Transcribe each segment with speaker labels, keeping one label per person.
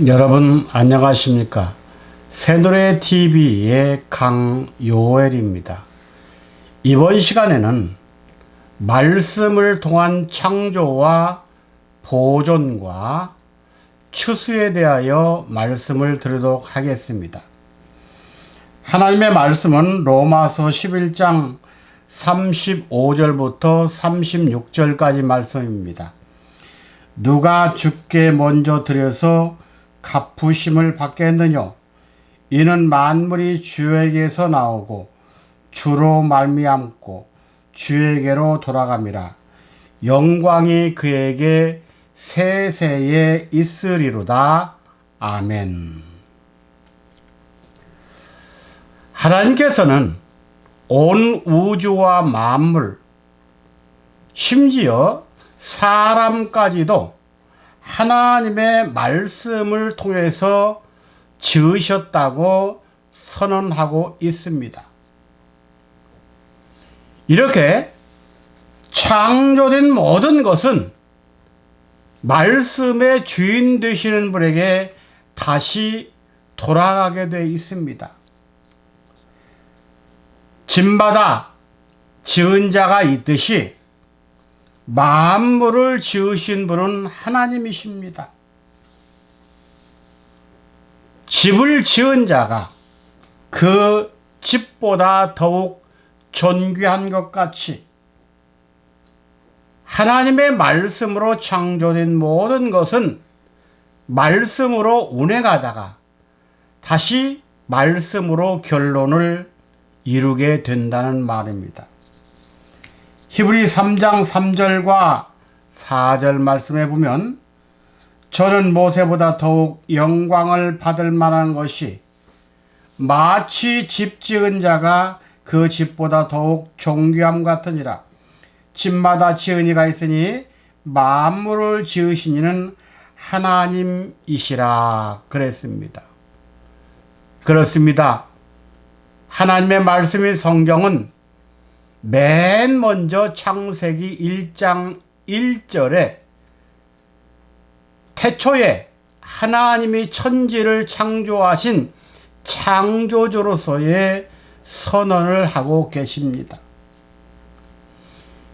Speaker 1: 여러분 안녕하십니까? 새노래TV의 강요엘입니다. 이번 시간에는 말씀을 통한 창조와 보존과 추수에 대하여 말씀을 드리도록 하겠습니다. 하나님의 말씀은 로마서 11장 35절부터 36절까지 말씀입니다. 누가 주께 먼저 드려서 갚으심을 받겠느냐? 이는 만물이 주에게서 나오고 주로 말미암고 주에게로 돌아감이라. 영광이 그에게 세세에 있으리로다. 아멘. 하나님께서는 온 우주와 만물, 심지어 사람까지도 하나님의 말씀을 통해서 지으셨다고 선언하고 있습니다. 이렇게 창조된 모든 것은 말씀의 주인 되시는 분에게 다시 돌아가게 되어 있습니다. 집마다 지은 자가 있듯이 만물을 지으신 분은 하나님이십니다. 집을 지은 자가 그 집보다 더욱 존귀한 것 같이 하나님의 말씀으로 창조된 모든 것은 말씀으로 운행하다가 다시 말씀으로 결론을 이루게 된다는 말입니다. 히브리 3장 3절과 4절 말씀에 보면 저는 모세보다 더욱 영광을 받을 만한 것이 마치 집 지은 자가 그 집보다 더욱 존귀함 같으니라. 집마다 지은 이가 있으니 만물을 지으신 이는 하나님이시라 그랬습니다. 그렇습니다. 하나님의 말씀인 성경은 맨 먼저 창세기 1장 1절에 태초에 하나님이 천지를 창조하신 창조주로서의 선언을 하고 계십니다.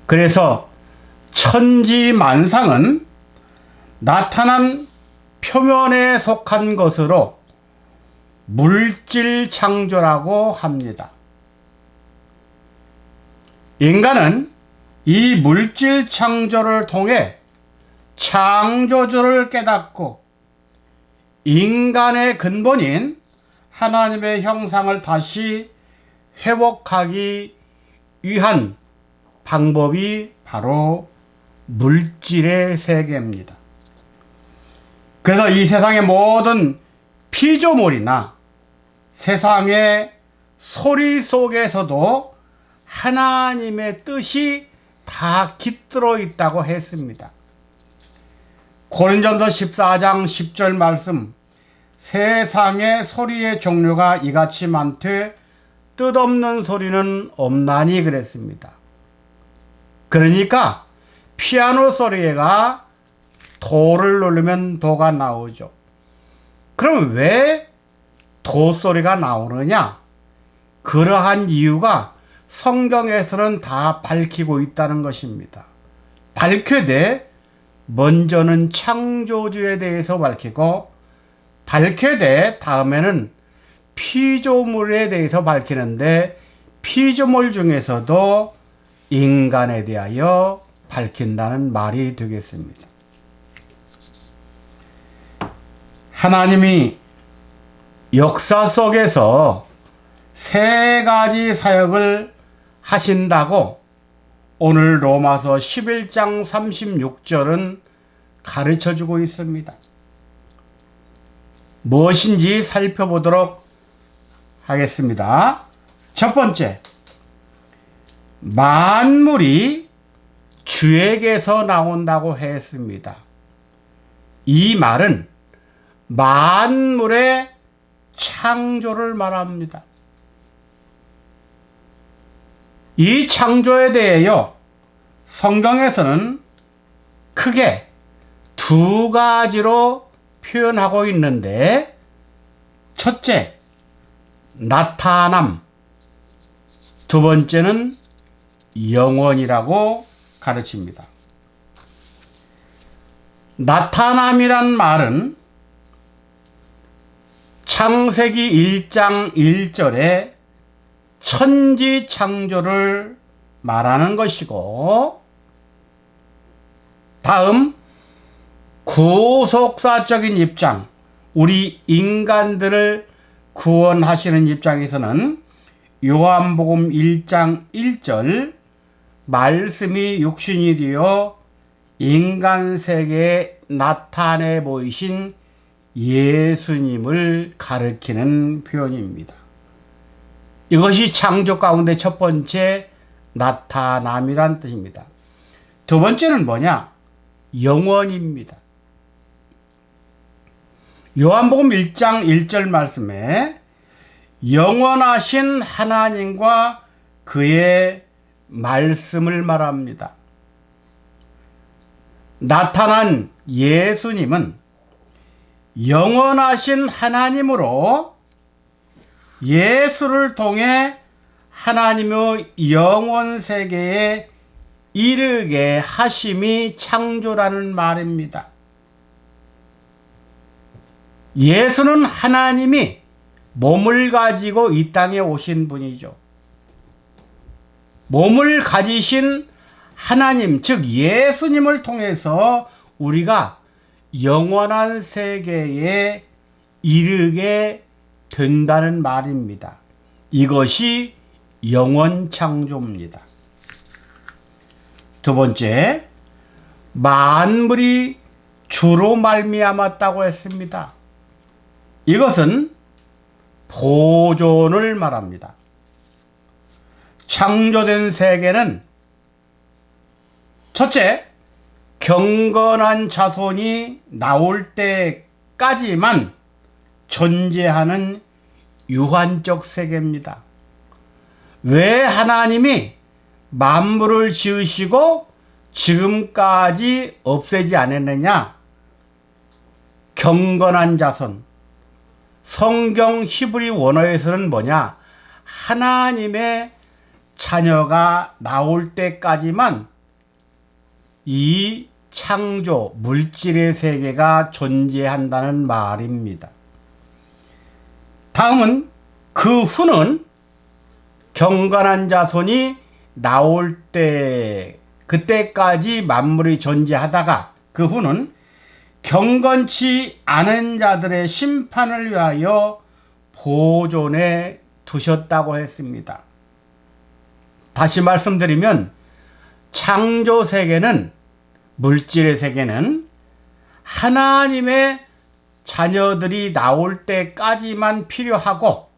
Speaker 1: 그래서 천지만상은 나타난 표면에 속한 것으로 물질 창조라고 합니다. 인간은 이 물질 창조를 통해 창조주를 깨닫고 인간의 근본인 하나님의 형상을 다시 회복하기 위한 방법이 바로 물질의 세계입니다. 그래서 이 세상의 모든 피조물이나 세상의 소리 속에서도 하나님의 뜻이 다 깃들어 있다고 했습니다. 고린전서 14장 10절 말씀, 세상의 소리의 종류가 이같이 많되 뜻없는 소리는 없나니 그랬습니다. 그러니까 피아노 소리가 도를 누르면 도가 나오죠. 그럼 왜 도 소리가 나오느냐? 그러한 이유가 성경에서는 다 밝히고 있다는 것입니다. 밝혀되 먼저는 창조주에 대해서 밝히고 밝혀되 다음에는 피조물에 대해서 밝히는데 피조물 중에서도 인간에 대하여 밝힌다는 말이 되겠습니다. 하나님이 역사 속에서 세 가지 사역을 하신다고 오늘 로마서 11장 36절은 가르쳐주고 있습니다. 무엇인지 살펴보도록 하겠습니다. 첫 번째, 만물이 주에게서 나온다고 했습니다. 이 말은 만물의 창조를 말합니다. 이 창조에 대하여 성경에서는 크게 두 가지로 표현하고 있는데, 첫째, 나타남, 두 번째는 영원이라고 가르칩니다. 나타남이란 말은 창세기 1장 1절에 천지 창조를 말하는 것이고, 다음 구속사적인 입장, 우리 인간들을 구원하시는 입장에서는 요한복음 1장 1절 말씀이 육신이 되어 인간 세계에 나타내 보이신 예수님을 가리키는 표현입니다. 이것이 창조 가운데 첫 번째 나타남이란 뜻입니다. 두 번째는 뭐냐? 영원입니다. 요한복음 1장 1절 말씀에 영원하신 하나님과 그의 말씀을 말합니다. 나타난 예수님은 영원하신 하나님으로 예수를 통해 하나님의 영원 세계에 이르게 하심이 창조라는 말입니다. 예수는 하나님이 몸을 가지고 이 땅에 오신 분이죠. 몸을 가지신 하나님, 즉 예수님을 통해서 우리가 영원한 세계에 이르게 된다는 말입니다. 이것이 영원 창조입니다. 두 번째, 만물이 주로 말미암았다고 했습니다. 이것은 보존을 말합니다. 창조된 세계는 첫째, 경건한 자손이 나올 때까지만 존재하는 유한적 세계입니다. 왜 하나님이 만물을 지으시고 지금까지 없애지 않았느냐? 경건한 자손. 성경 히브리 원어에서는 뭐냐? 하나님의 자녀가 나올 때까지만 이 창조, 물질의 세계가 존재한다는 말입니다. 다음은 그 후는 경건한 자손이 나올 때, 그때까지 만물이 존재하다가 그 후는 경건치 않은 자들의 심판을 위하여 보존해 두셨다고 했습니다. 다시 말씀드리면 창조 세계는, 물질의 세계는 하나님의 자녀들이 나올 때까지만 필요하고,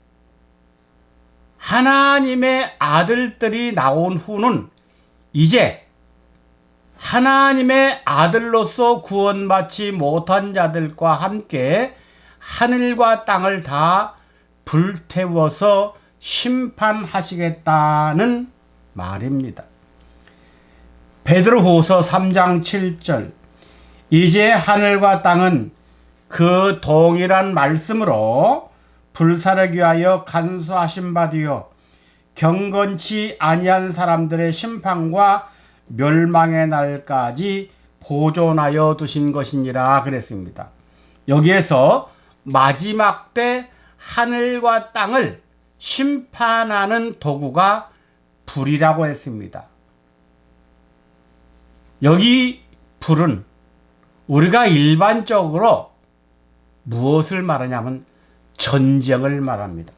Speaker 1: 하나님의 아들들이 나온 후는 이제 하나님의 아들로서 구원받지 못한 자들과 함께 하늘과 땅을 다 불태워서 심판하시겠다는 말입니다. 베드로후서 3장 7절, 이제 하늘과 땅은 그 동일한 말씀으로 불사르기 위하여 간수하신 바 되어 경건치 아니한 사람들의 심판과 멸망의 날까지 보존하여 두신 것이니라 그랬습니다. 여기에서 마지막 때 하늘과 땅을 심판하는 도구가 불이라고 했습니다. 여기 불은 우리가 일반적으로 무엇을 말하냐면 전쟁을 말합니다.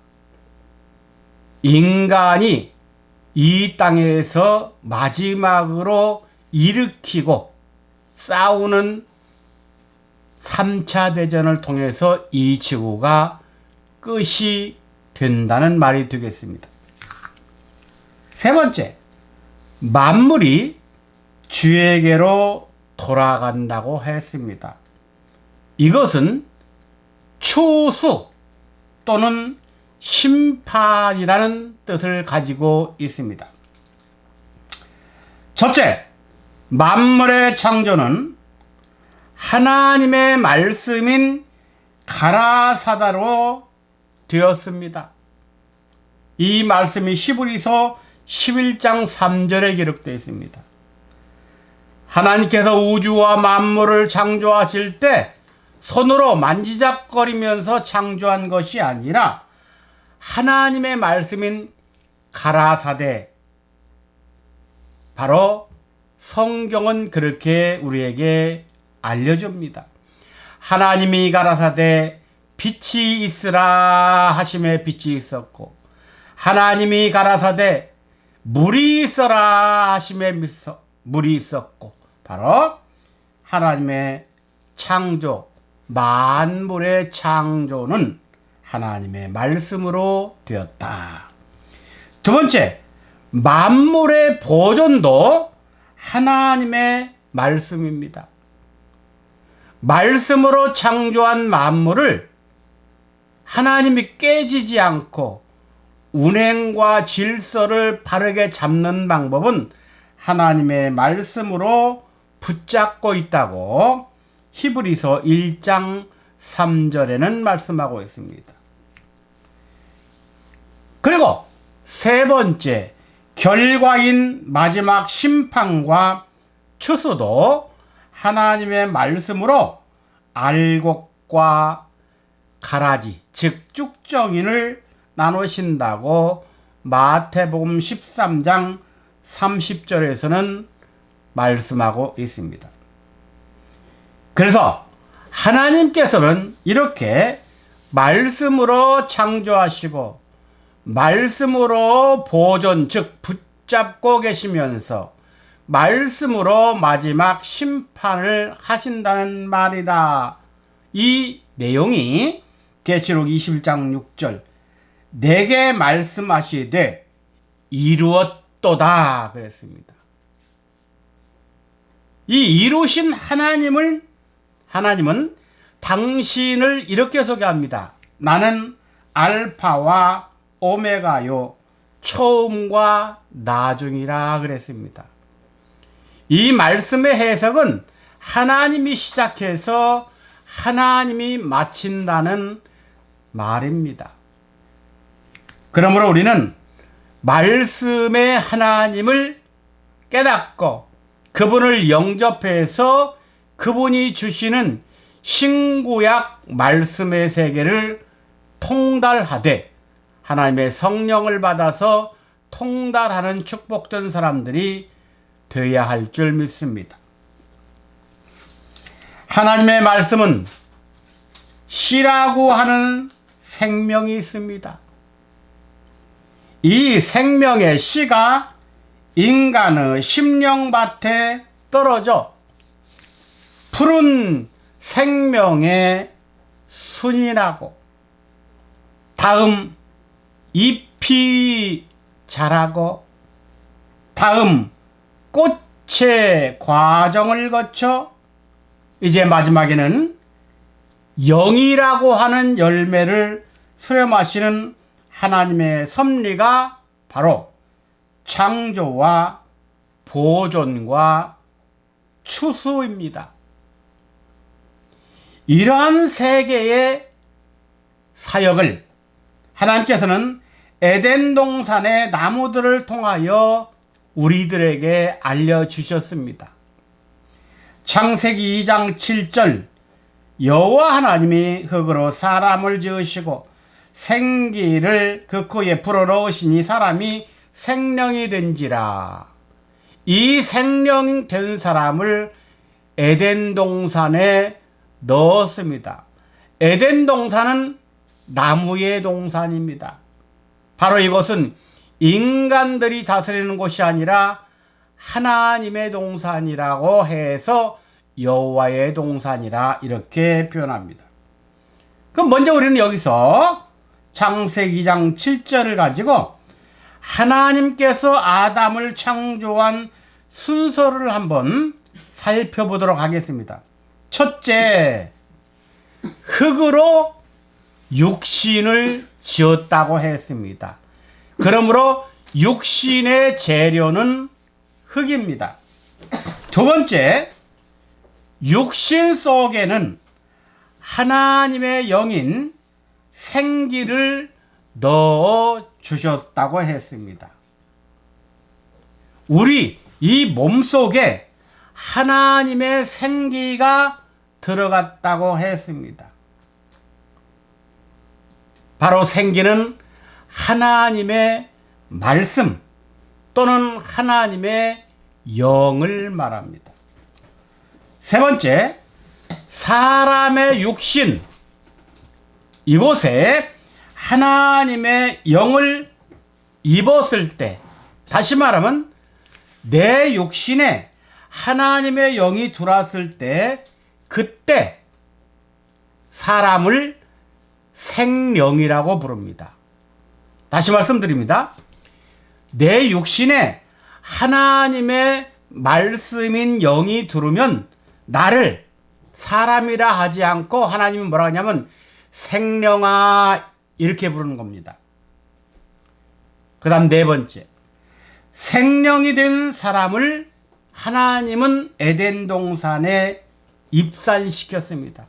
Speaker 1: 인간이 이 땅에서 마지막으로 일으키고 싸우는 3차 대전을 통해서 이 지구가 끝이 된다는 말이 되겠습니다. 세 번째, 만물이 주에게로 돌아간다고 했습니다. 이것은 추수 또는 심판이라는 뜻을 가지고 있습니다. 첫째, 만물의 창조는 하나님의 말씀인 가라사다로 되었습니다. 이 말씀이 히브리서 11장 3절에 기록되어 있습니다. 하나님께서 우주와 만물을 창조하실 때 손으로 만지작거리면서 창조한 것이 아니라 하나님의 말씀인 가라사대, 바로 성경은 그렇게 우리에게 알려줍니다. 하나님이 가라사대 빛이 있으라 하심에 빛이 있었고, 하나님이 가라사대 물이 있어라 하심에 물이 있었고, 바로 하나님의 창조, 만물의 창조는 하나님의 말씀으로 되었다. 두 번째, 만물의 보존도 하나님의 말씀입니다. 말씀으로 창조한 만물을 하나님이 깨지지 않고 운행과 질서를 바르게 잡는 방법은 하나님의 말씀으로 붙잡고 있다고 히브리서 1장 3절에는 말씀하고 있습니다. 그리고 세 번째, 결과인 마지막 심판과 추수도 하나님의 말씀으로 알곡과 가라지, 즉 쭉정인을 나누신다고 마태복음 13장 30절에서는 말씀하고 있습니다. 그래서 하나님께서는 이렇게 말씀으로 창조하시고 말씀으로 보존, 즉 붙잡고 계시면서 말씀으로 마지막 심판을 하신다는 말이다. 이 내용이 계시록 21장 6절, 내게 말씀하시되 이루었도다 그랬습니다. 이 이루신 하나님은 당신을 이렇게 소개합니다. 나는 알파와 오메가요, 처음과 나중이라 그랬습니다. 이 말씀의 해석은 하나님이 시작해서 하나님이 마친다는 말입니다. 그러므로 우리는 말씀의 하나님을 깨닫고 그분을 영접해서 그분이 주시는 신구약 말씀의 세계를 통달하되 하나님의 성령을 받아서 통달하는 축복된 사람들이 되어야 할 줄 믿습니다. 하나님의 말씀은 씨라고 하는 생명이 있습니다. 이 생명의 씨가 인간의 심령밭에 떨어져 푸른 생명의 순이 나고 다음 잎이 자라고 다음 꽃의 과정을 거쳐 이제 마지막에는 영이라고 하는 열매를 수렴하시는 하나님의 섭리가 바로 창조와 보존과 추수입니다. 이러한 세계의 사역을 하나님께서는 에덴 동산의 나무들을 통하여 우리들에게 알려주셨습니다. 창세기 2장 7절, 여호와 하나님이 흙으로 사람을 지으시고 생기를 그 코에 불어넣으시니 사람이 생명이 된지라. 이 생명 된 사람을 에덴 동산에 넣었습니다. 에덴 동산은 나무의 동산입니다. 바로 이것은 인간들이 다스리는 곳이 아니라 하나님의 동산이라고 해서 여호와의 동산이라 이렇게 표현합니다. 그럼 먼저 우리는 여기서 창세기 2장 7절을 가지고 하나님께서 아담을 창조한 순서를 한번 살펴보도록 하겠습니다. 첫째, 흙으로 육신을 지었다고 했습니다. 그러므로 육신의 재료는 흙입니다. 두 번째, 육신 속에는 하나님의 영인 생기를 넣어 주셨다고 했습니다. 우리 이 몸속에 하나님의 생기가 들어갔다고 했습니다. 바로 생기는 하나님의 말씀 또는 하나님의 영을 말합니다. 세 번째, 사람의 육신. 이곳에 하나님의 영을 입었을 때, 다시 말하면 내 육신에 하나님의 영이 들어왔을 때, 그때 사람을 생령이라고 부릅니다. 다시 말씀드립니다. 내 육신에 하나님의 말씀인 영이 들으면 나를 사람이라 하지 않고 하나님이 뭐라 하냐면 생령아 이렇게 부르는 겁니다. 그 다음 네 번째, 생령이 된 사람을 하나님은 에덴 동산에 입산시켰습니다.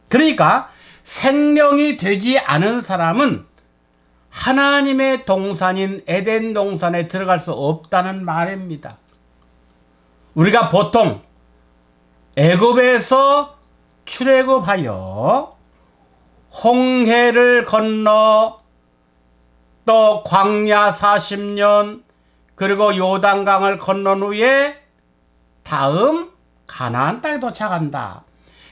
Speaker 1: 그러니까 생령이 되지 않은 사람은 하나님의 동산인 에덴 동산에 들어갈 수 없다는 말입니다. 우리가 보통 애굽에서 출애굽하여 홍해를 건너 또 광야 40년 그리고 요단강을 건넌 후에 다음 가나안 땅에 도착한다.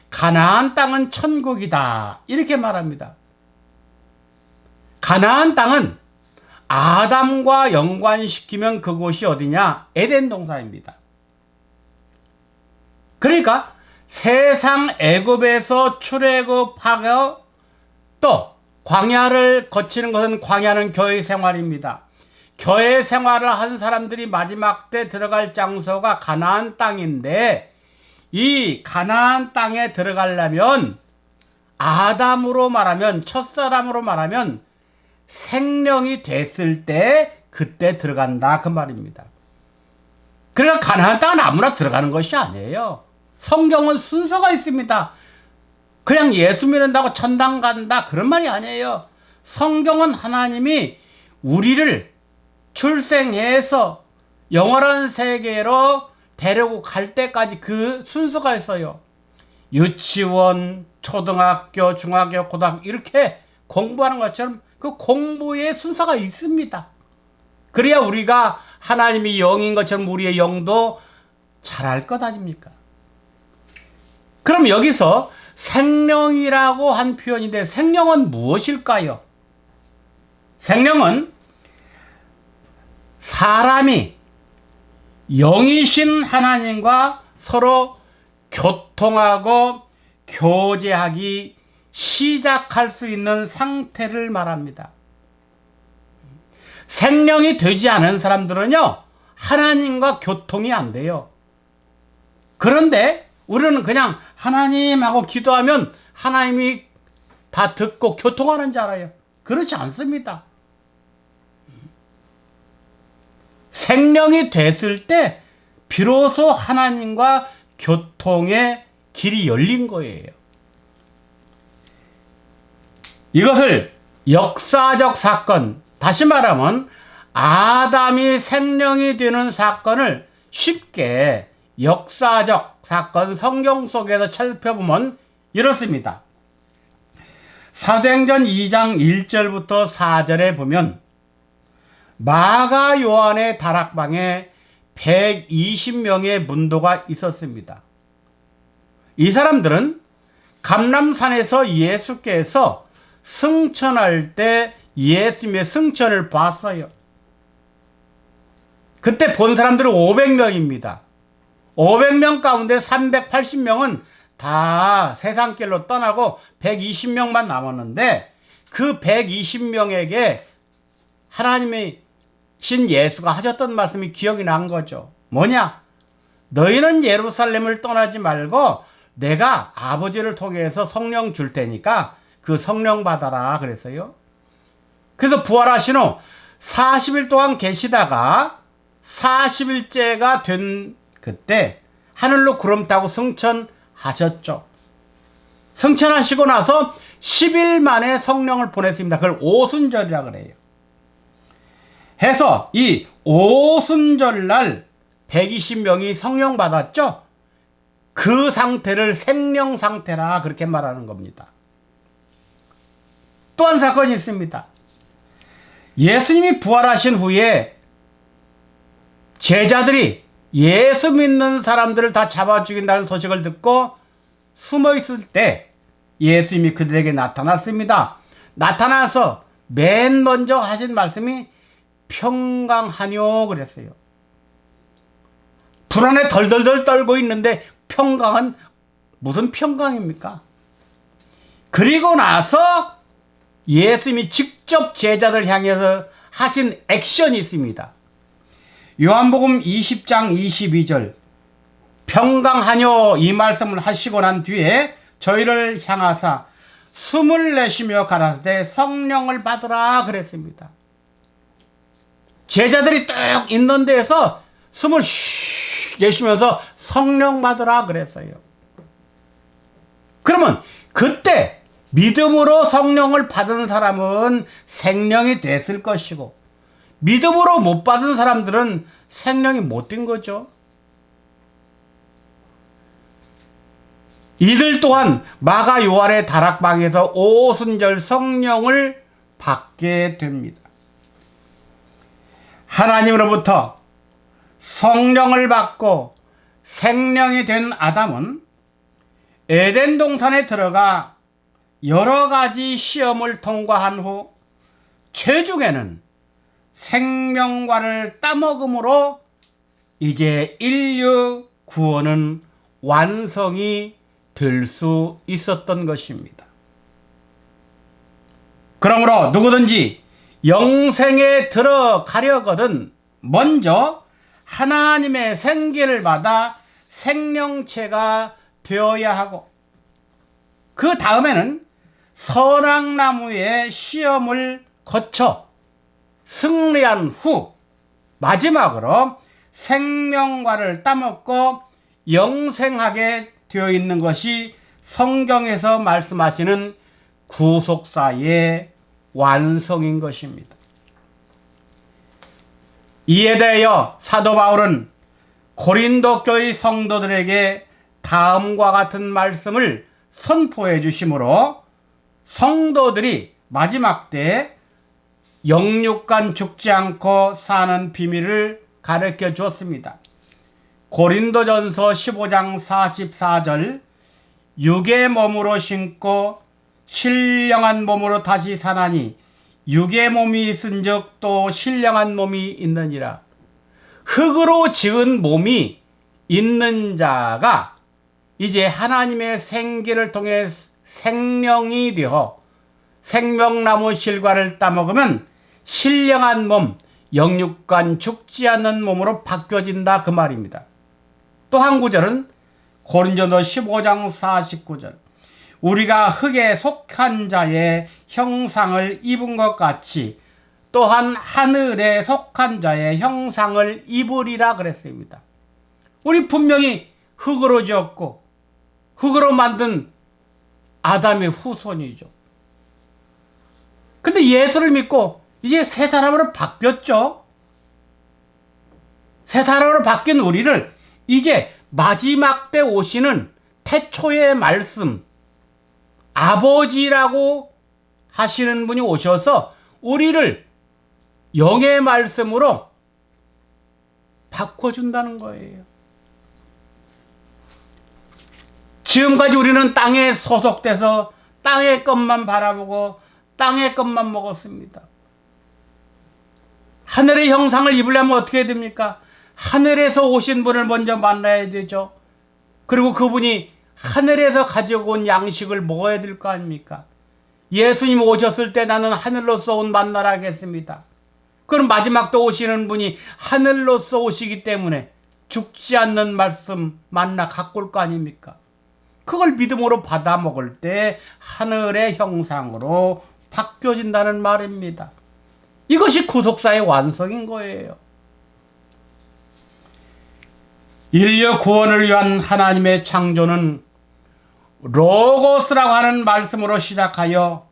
Speaker 1: 가나안 땅은 천국이다. 이렇게 말합니다. 가나안 땅은 아담과 연관시키면 그곳이 어디냐? 에덴 동산입니다. 그러니까 세상 애굽에서 출애굽하여 또 광야를 거치는 것은 광야는 교회 생활입니다. 교회 생활을 한 사람들이 마지막 때 들어갈 장소가 가나안 땅인데 이 가나안 땅에 들어가려면 아담으로 말하면 첫사람으로 말하면 생령이 됐을 때 그때 들어간다 그 말입니다. 그러니까 가나안 땅은 아무나 들어가는 것이 아니에요. 성경은 순서가 있습니다. 그냥 예수 믿는다고 천당 간다 그런 말이 아니에요. 성경은 하나님이 우리를 출생해서 영원한 세계로 데리고 갈 때까지 그 순서가 있어요. 유치원, 초등학교, 중학교, 고등학교 이렇게 공부하는 것처럼 그 공부의 순서가 있습니다. 그래야 우리가 하나님이 영인 것처럼 우리의 영도 잘할 것 아닙니까? 그럼 여기서 생령이라고 한 표현인데 생령은 무엇일까요? 생령은 사람이 영이신 하나님과 서로 교통하고 교제하기 시작할 수 있는 상태를 말합니다. 생령이 되지 않은 사람들은요, 하나님과 교통이 안 돼요. 그런데 우리는 그냥 하나님하고 기도하면 하나님이 다 듣고 교통하는 줄 알아요. 그렇지 않습니다. 생령이 됐을 때 비로소 하나님과 교통의 길이 열린 거예요. 이것을 역사적 사건, 다시 말하면 아담이 생령이 되는 사건을 쉽게 역사적 사건 성경 속에서 살펴보면 이렇습니다. 사도행전 2장 1절부터 4절에 보면 마가 요한의 다락방에 120명의 문도가 있었습니다. 이 사람들은 감람산에서 예수께서 승천할 때 예수님의 승천을 봤어요. 그때 본 사람들은 500명입니다. 500명 가운데 380명은 다 세상길로 떠나고 120명만 남았는데 그 120명에게 하나님의 신 예수가 하셨던 말씀이 기억이 난 거죠. 뭐냐? 너희는 예루살렘을 떠나지 말고 내가 아버지를 통해서 성령 줄 테니까 그 성령 받아라 그랬어요. 그래서 부활하신 후 40일 동안 계시다가 40일째가 된 그때 하늘로 구름 타고 승천하셨죠. 승천하시고 나서 10일 만에 성령을 보냈습니다. 그걸 오순절이라 그래요. 해서 이 오순절 날 120명이 성령 받았죠. 그 상태를 생령 상태라 그렇게 말하는 겁니다. 또 한 사건이 있습니다. 예수님이 부활하신 후에 제자들이 예수 믿는 사람들을 다 잡아 죽인다는 소식을 듣고 숨어 있을 때 예수님이 그들에게 나타났습니다. 나타나서 맨 먼저 하신 말씀이 평강하뇨 그랬어요. 불안에 덜덜덜 떨고 있는데 평강은 무슨 평강입니까? 그리고 나서 예수님이 직접 제자들 향해서 하신 액션이 있습니다. 요한복음 20장 22절 평강하뇨 이 말씀을 하시고 난 뒤에 저희를 향하사 숨을 내쉬며 가라사대 성령을 받으라 그랬습니다. 제자들이 뚝 있는 데에서 숨을 쉬 내쉬면서 성령 받으라 그랬어요. 그러면 그때 믿음으로 성령을 받은 사람은 생명이 됐을 것이고 믿음으로 못 받은 사람들은 생명이 못 된 거죠. 이들 또한 마가 요한의 다락방에서 오순절 성령을 받게 됩니다. 하나님으로부터 성령을 받고 생명이 된 아담은 에덴 동산에 들어가 여러 가지 시험을 통과한 후 최종에는 생명과를 따먹음으로 이제 인류 구원은 완성이 될 수 있었던 것입니다. 그러므로 누구든지 영생에 들어가려거든 먼저 하나님의 생기를 받아 생명체가 되어야 하고 그 다음에는 선악나무의 시험을 거쳐 승리한 후 마지막으로 생명과를 따먹고 영생하게 되어 있는 것이 성경에서 말씀하시는 구속사의 완성인 것입니다. 이에 대하여 사도 바울은 고린도 교회 성도들에게 다음과 같은 말씀을 선포해 주심으로 성도들이 마지막 때 영육간 죽지 않고 사는 비밀을 가르쳐 주었습니다. 고린도전서 15장 44절 육의 몸으로 신고 신령한 몸으로 다시 사나니 육의 몸이 있은즉 또 신령한 몸이 있느니라. 흙으로 지은 몸이 있는 자가 이제 하나님의 생기를 통해 생명이 되어 생명나무 실과를 따먹으면 신령한 몸, 영육간 죽지 않는 몸으로 바뀌어진다 그 말입니다. 또 한 구절은 고린도전서 15장 49절 우리가 흙에 속한 자의 형상을 입은 것 같이 또한 하늘에 속한 자의 형상을 입으리라 그랬습니다. 우리 분명히 흙으로 지었고 흙으로 만든 아담의 후손이죠. 근데 예수를 믿고 이제 새 사람으로 바뀌었죠. 새 사람으로 바뀐 우리를 이제 마지막 때 오시는 태초의 말씀 아버지라고 하시는 분이 오셔서 우리를 영의 말씀으로 바꿔준다는 거예요. 지금까지 우리는 땅에 소속돼서 땅의 것만 바라보고 땅의 것만 먹었습니다. 하늘의 형상을 입으려면 어떻게 됩니까? 하늘에서 오신 분을 먼저 만나야 되죠. 그리고 그분이 하늘에서 가지고 온 양식을 먹어야 될 거 아닙니까? 예수님 오셨을 때 나는 하늘로서 온 만나라 하겠습니다. 그럼 마지막 때 오시는 분이 하늘로서 오시기 때문에 죽지 않는 말씀 만나 갖고 올 거 아닙니까? 그걸 믿음으로 받아 먹을 때 하늘의 형상으로 바뀌어진다는 말입니다. 이것이 구속사의 완성인 거예요. 인류 구원을 위한 하나님의 창조는 로고스라고 하는 말씀으로 시작하여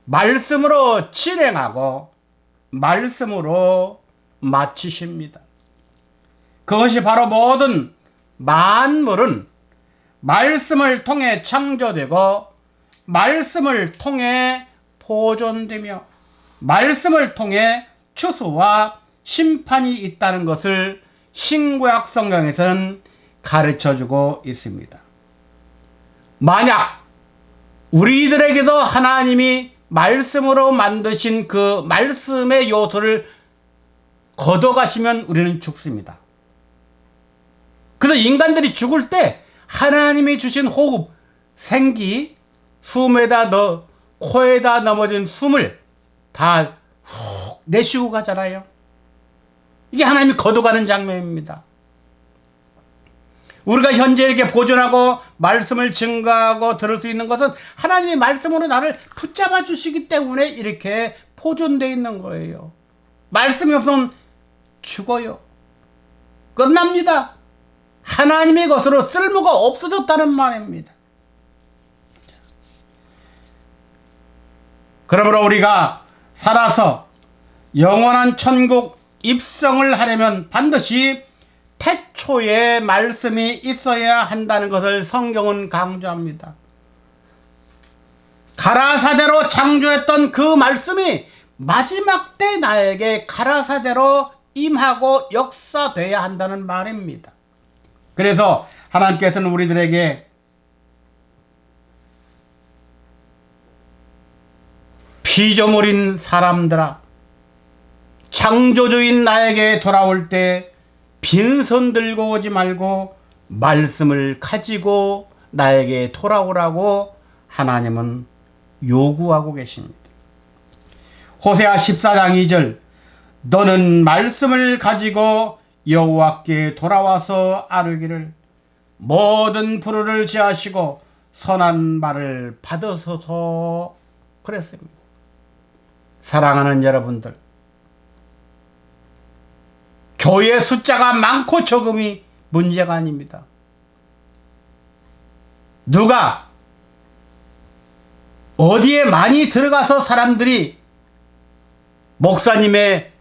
Speaker 1: 말씀으로 진행하고 말씀으로 마치십니다. 그것이 바로 모든 만물은 말씀을 통해 창조되고 말씀을 통해 보존되며 말씀을 통해 추수와 심판이 있다는 것을 신구약 성경에서는 가르쳐주고 있습니다. 만약 우리들에게도 하나님이 말씀으로 만드신 그 말씀의 요소를 걷어가시면 우리는 죽습니다. 그래서 인간들이 죽을 때 하나님이 주신 호흡, 생기, 코에다 넘어진 숨을 다 훅 내쉬고 가잖아요. 이게 하나님이 걷어가는 장면입니다. 우리가 현재 이렇게 보존하고 말씀을 증거하고 들을 수 있는 것은 하나님의 말씀으로 나를 붙잡아 주시기 때문에 이렇게 보존되어 있는 거예요. 말씀이 없으면 죽어요. 끝납니다. 하나님의 것으로 쓸모가 없어졌다는 말입니다. 그러므로 우리가 살아서 영원한 천국 입성을 하려면 반드시 태초에 말씀이 있어야 한다는 것을 성경은 강조합니다. 가라사대로 창조했던 그 말씀이 마지막 때 나에게 가라사대로 임하고 역사돼야 한다는 말입니다. 그래서 하나님께서는 우리들에게 피조물인 사람들아, 창조주인 나에게 돌아올 때 빈손 들고 오지 말고 말씀을 가지고 나에게 돌아오라고 하나님은 요구하고 계십니다. 호세아 14장 2절, 너는 말씀을 가지고 여호와께 돌아와서 아뢰기를 모든 불의를 제하시고 선한 말을 받으소서 그랬습니다. 사랑하는 여러분들, 교회 숫자가 많고 적음이 문제가 아닙니다. 누가 어디에 많이 들어가서 사람들이 목사님의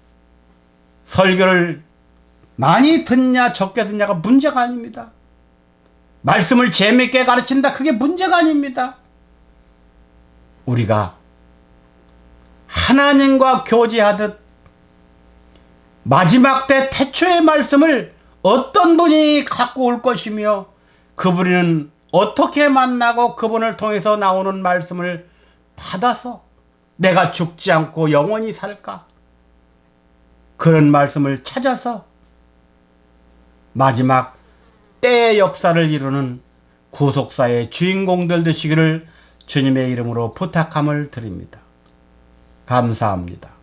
Speaker 1: 설교를 많이 듣냐 적게 듣냐가 문제가 아닙니다. 말씀을 재미있게 가르친다, 그게 문제가 아닙니다. 우리가 하나님과 교제하듯 마지막 때 태초의 말씀을 어떤 분이 갖고 올 것이며 그분은 어떻게 만나고 그분을 통해서 나오는 말씀을 받아서 내가 죽지 않고 영원히 살까? 그런 말씀을 찾아서 마지막 때의 역사를 이루는 구속사의 주인공들 되시기를 주님의 이름으로 부탁함을 드립니다. 감사합니다.